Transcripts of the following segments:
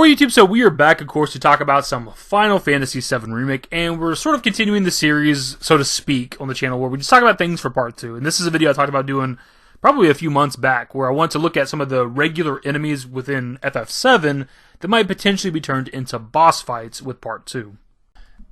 Alright YouTube, so we are back of course to talk about some Final Fantasy VII Remake, and we're sort of continuing the series, so to speak, on the channel where we just talk about things for part 2. And this is a video I talked about doing probably a few months back, where I want to look at some of the regular enemies within FF7 that might potentially be turned into boss fights with part 2.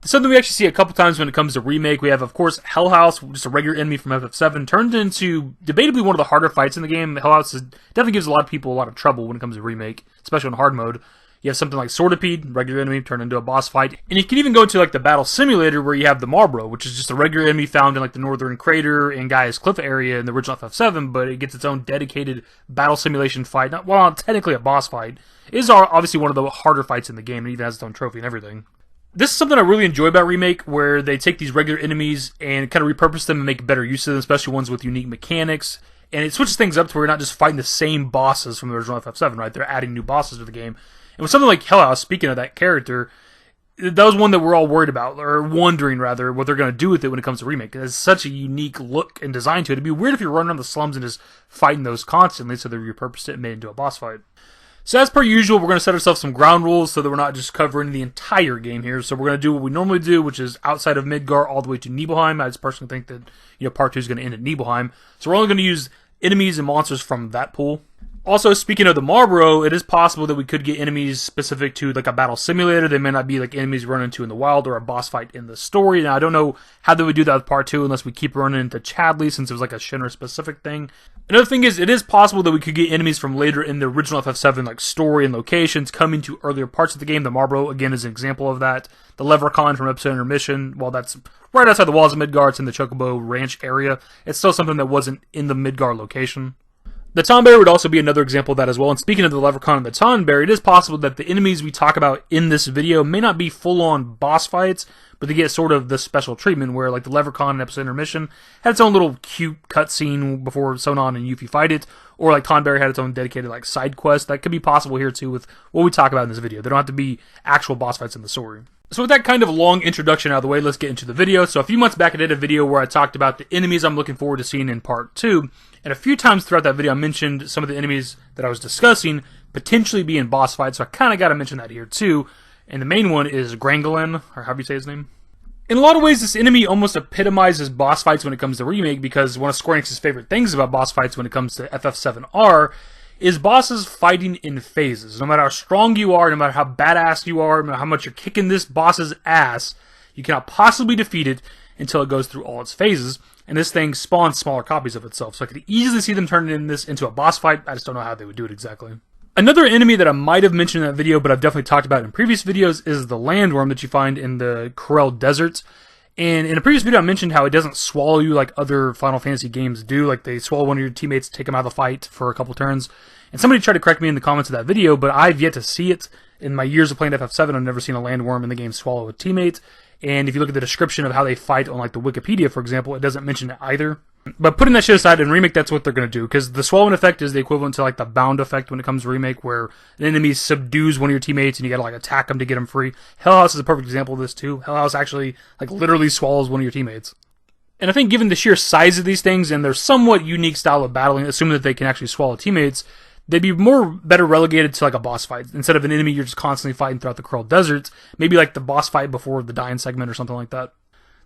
Something we actually see a couple times when it comes to Remake. We have, of course, Hell House, just a regular enemy from FF7, turned into debatably one of the harder fights in the game. Hell House definitely gives a lot of people a lot of trouble when it comes to Remake, especially on hard mode. You have something like Swordipede, regular enemy, turned into a boss fight. And you can even go into like the battle simulator where you have the Marlboro, which is just a regular enemy found in like the Northern Crater and Gaia's Cliff area in the original FF7, but it gets its own dedicated battle simulation fight. Not technically a boss fight. It is obviously one of the harder fights in the game, and even has its own trophy and everything. This is something I really enjoy about Remake, where they take these regular enemies and kind of repurpose them and make better use of them, especially ones with unique mechanics. And it switches things up to where you're not just fighting the same bosses from the original FF7, right? They're adding new bosses to the game. And with something like Hell House, speaking of that character, that was one that we're all worried about, or wondering rather, what they're going to do with it when it comes to Remake. It has such a unique look and design to it. It'd be weird if you're running around the slums and just fighting those constantly, so they repurposed it and made it into a boss fight. So as per usual, we're going to set ourselves some ground rules so that we're not just covering the entire game here. So we're going to do what we normally do, which is outside of Midgar all the way to Nibelheim. I just personally think that part 2 is going to end at Nibelheim. So we're only going to use enemies and monsters from that pool. Also, speaking of the Marlboro, it is possible that we could get enemies specific to like a battle simulator. They may not be like enemies we run into in the wild or a boss fight in the story. Now, I don't know how they would do that with part 2 unless we keep running into Chadley, since it was like a Shinra specific thing. Another thing is, it is possible that we could get enemies from later in the original FF7 like story and locations coming to earlier parts of the game. The Marlboro, again, is an example of that. The Leprechaun from Episode Intermission, while that's right outside the walls of Midgar, it's in the Chocobo Ranch area, it's still something that wasn't in the Midgar location. The Tonberry would also be another example of that as well. And speaking of the Leprechaun and the Tonberry, it is possible that the enemies we talk about in this video may not be full-on boss fights, but they get sort of the special treatment where, like, the Leprechaun in Episode Intermission had its own little cute cutscene before Sonon and Yuffie fight it, or like Tonberry had its own dedicated like side quest. That could be possible here too with what we talk about in this video. They don't have to be actual boss fights in the story. So with that kind of long introduction out of the way, let's get into the video. So a few months back I did a video where I talked about the enemies I'm looking forward to seeing in part 2. And a few times throughout that video I mentioned some of the enemies that I was discussing potentially being boss fights. So I kind of got to mention that here too. And the main one is Grangolin, or however you say his name. In a lot of ways, this enemy almost epitomizes boss fights when it comes to Remake, because one of Square Enix's favorite things about boss fights when it comes to FF7R is bosses fighting in phases. No matter how strong you are, no matter how badass you are, no matter how much you're kicking this boss's ass, you cannot possibly defeat it until it goes through all its phases, and this thing spawns smaller copies of itself. So I could easily see them turning this into a boss fight. I just don't know how they would do it exactly. Another enemy that I might have mentioned in that video, but I've definitely talked about in previous videos, is the landworm that you find in the Corel Desert. And in a previous video I mentioned how it doesn't swallow you like other Final Fantasy games do. Like they swallow one of your teammates, take them out of the fight for a couple turns. And somebody tried to correct me in the comments of that video, but I've yet to see it. In my years of playing FF7, I've never seen a landworm in the game swallow a teammate. And if you look at the description of how they fight on like the Wikipedia, for example, it doesn't mention it either. But putting that shit aside, in Remake, that's what they're going to do. Because the swallowing effect is the equivalent to like the bound effect when it comes to Remake, where an enemy subdues one of your teammates and you got to like attack them to get them free. Hell House is a perfect example of this too. Hell House actually like literally swallows one of your teammates. And I think given the sheer size of these things and their somewhat unique style of battling, assuming that they can actually swallow teammates, they'd be better relegated to like a boss fight. Instead of an enemy you're just constantly fighting throughout the Corel Deserts, maybe like the boss fight before the dying segment or something like that.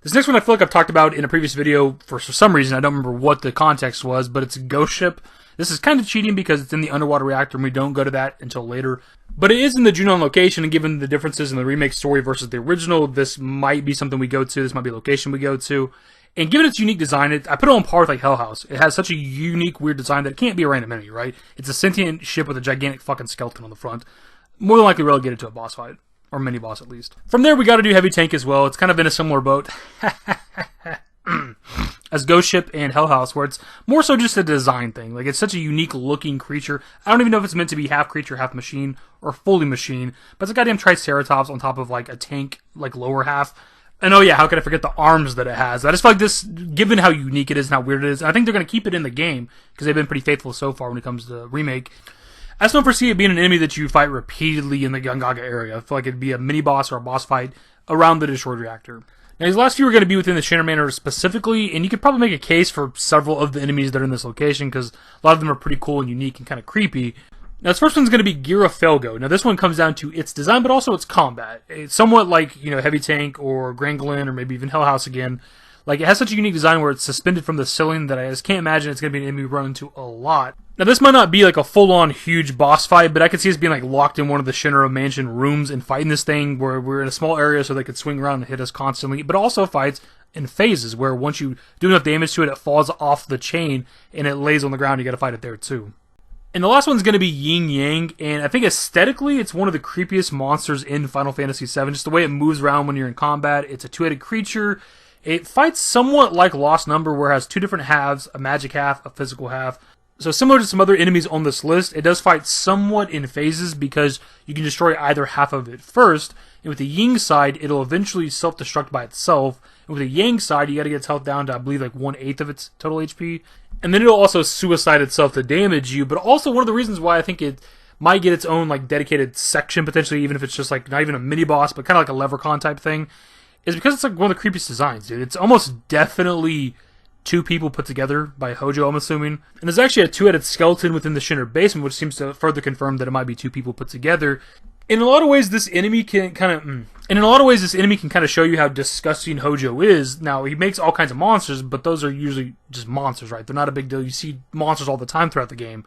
This next one I feel like I've talked about in a previous video for some reason. I don't remember what the context was, but it's a ghost ship. This is kind of cheating because it's in the underwater reactor and we don't go to that until later. But it is in the Junon location, and given the differences in the Remake story versus the original, this might be something we go to. This might be a location we go to. And given its unique design, I put it on par with like Hell House. It has such a unique, weird design that it can't be a random enemy, right? It's a sentient ship with a gigantic fucking skeleton on the front. More than likely relegated to a boss fight. Or mini boss at least. From there we gotta do Heavy Tank as well. It's kind of in a similar boat as Ghost Ship and Hell House, where it's more so just a design thing. Like, it's such a unique looking creature. I don't even know if it's meant to be half creature, half machine, or fully machine, but it's a goddamn Triceratops on top of like a tank, like lower half. And oh yeah, how could I forget the arms that it has? I just feel like this, given how unique it is and how weird it is, and I think they're going to keep it in the game, because they've been pretty faithful so far when it comes to Remake. I just don't foresee it being an enemy that you fight repeatedly in the Gungaga area. I feel like it'd be a mini-boss or a boss fight around the destroyed reactor. Now, these last few are going to be within the Shinra Manor specifically, and you could probably make a case for several of the enemies that are in this location, because a lot of them are pretty cool and unique and kind of creepy. Now, this first one's going to be Gira Felgo. Now, this one comes down to its design, but also its combat. It's somewhat like, Heavy Tank or Grangolin or maybe even Hell House again. Like, it has such a unique design where it's suspended from the ceiling that I just can't imagine it's going to be an enemy run into a lot. Now, this might not be like a full-on huge boss fight, but I could see us being like locked in one of the Shinra mansion rooms and fighting this thing where we're in a small area so they could swing around and hit us constantly, but also fights in phases where once you do enough damage to it, it falls off the chain and it lays on the ground. You got to fight it there too. And the last one's going to be Yin Yang, and I think aesthetically it's one of the creepiest monsters in Final Fantasy VII. Just the way it moves around when you're in combat. It's a two-headed creature. It fights somewhat like Lost Number, where it has two different halves, a magic half, a physical half. So similar to some other enemies on this list, it does fight somewhat in phases because you can destroy either half of it first. And with the Yin side, it'll eventually self-destruct by itself. And with the Yang side, you gotta get its health down to, I believe, like 1/8 of its total HP. And then it'll also suicide itself to damage you. But also one of the reasons why I think it might get its own like dedicated section, potentially, even if it's just like not even a mini-boss, but kind of like a Levercon type thing, is because it's like one of the creepiest designs, dude. It's almost definitely two people put together by Hojo, I'm assuming. And there's actually a two-headed skeleton within the Shinra basement, which seems to further confirm that it might be two people put together. In a lot of ways, this enemy can kind of show you how disgusting Hojo is. Now, he makes all kinds of monsters, but those are usually just monsters, right? They're not a big deal. You see monsters all the time throughout the game.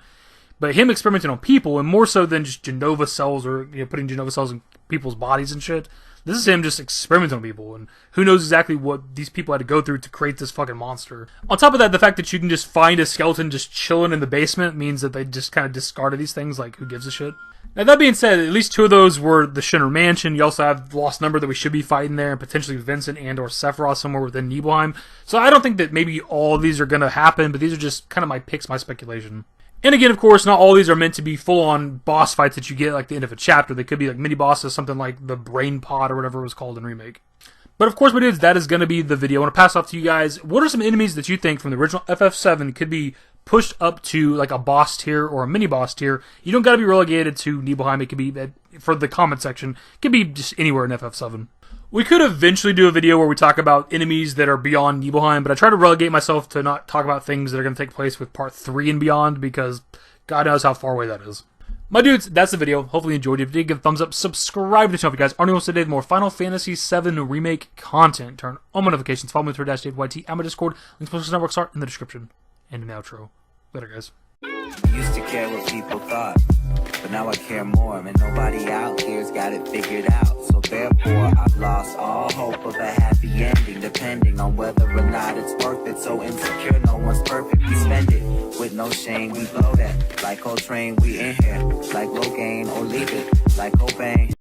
But him experimenting on people, and more so than just Genova cells or putting Genova cells in people's bodies and shit, this is him just experimenting on people, and who knows exactly what these people had to go through to create this fucking monster. On top of that, the fact that you can just find a skeleton just chilling in the basement means that they just kind of discarded these things, like, who gives a shit? Now, that being said, at least two of those were the Shinra Mansion. You also have Lost Number that we should be fighting there, and potentially Vincent and or Sephiroth somewhere within Nibelheim. So I don't think that maybe all of these are going to happen, but these are just kind of my picks, my speculation. And again, of course, not all these are meant to be full-on boss fights that you get like the end of a chapter. They could be like mini-bosses, something like the Brain Pod or whatever it was called in Remake. But of course, my dudes, that is going to be the video. I want to pass off to you guys. What are some enemies that you think from the original FF7 could be pushed up to like a boss tier or a mini-boss tier? You don't got to be relegated to Nibelheim. It could be, for the comment section, it could be just anywhere in FF7. We could eventually do a video where we talk about enemies that are beyond Nibelheim, but I try to relegate myself to not talk about things that are going to take place with Part 3 and beyond, because God knows how far away that is. My dudes, that's the video. Hopefully you enjoyed it. If you did, give a thumbs up, subscribe to the channel if you guys aren't else today. More Final Fantasy VII Remake content. Turn on my notifications. Follow me through #DaveYT and my Discord. Links to most networks are in the description and in the outro. Later, guys. Used to care what people thought, but now I care more, and nobody out here's got it figured out. So therefore, I've lost all hope of a happy ending, depending on whether or not it's worth it. So insecure, no one's perfect. We spend it with no shame. We blow that like Coltrane. We in here like Rogaine, or leave it like Cobain.